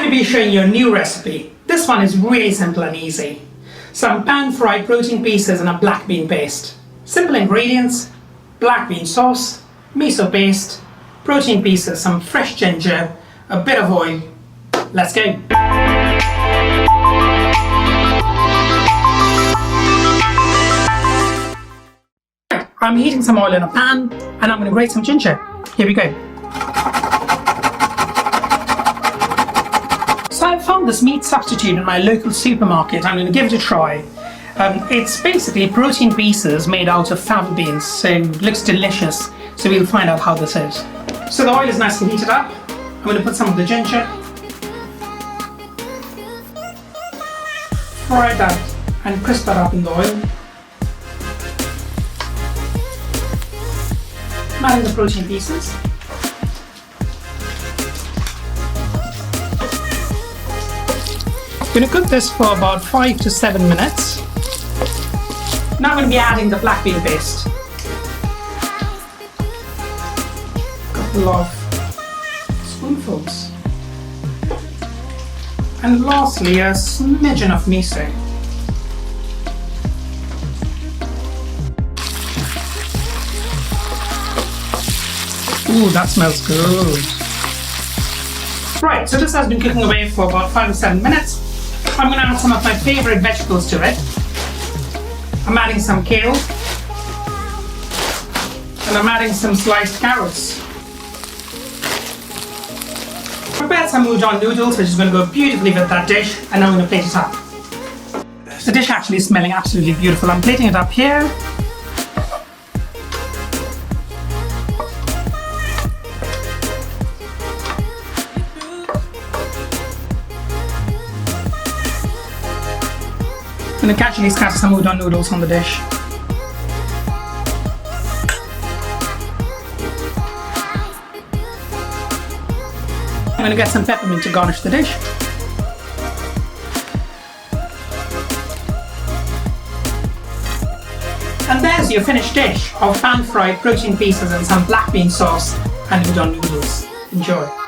to be showing you a new recipe. This one is really simple and easy. Some pan-fried protein pieces and a black bean paste. Simple ingredients: black bean sauce, miso paste, protein pieces, some fresh ginger, a bit of oil. Let's go. I'm heating some oil in a pan and I'm going to grate some ginger. Here we go. So I found this meat substitute in my local supermarket. I'm going to give it a try. It's basically protein pieces made out of fava beans, so it looks delicious. So we'll find out how this is. So the oil is nicely heated up. I'm going to put some of the ginger. Fry that and crisp that up in the oil. Adding the protein pieces. I'm going to cook this for about 5 to 7 minutes. Now I'm going to be adding the black bean paste. A couple of spoonfuls. And lastly, a smidgen of miso. Ooh, that smells good. Right, so this has been cooking away for about 5 to 7 minutes. I'm going to add some of my favorite vegetables to it. I'm adding some kale. And I'm adding some sliced carrots. Prepared some udon noodles, which is going to go beautifully with that dish. And now I'm going to plate it up. The dish actually is smelling absolutely beautiful. I'm plating it up here. I'm going to casually scatter some udon noodles on the dish. I'm going to get some peppermint to garnish the dish. And there's your finished dish of pan-fried protein pieces and some black bean sauce and udon noodles. Enjoy.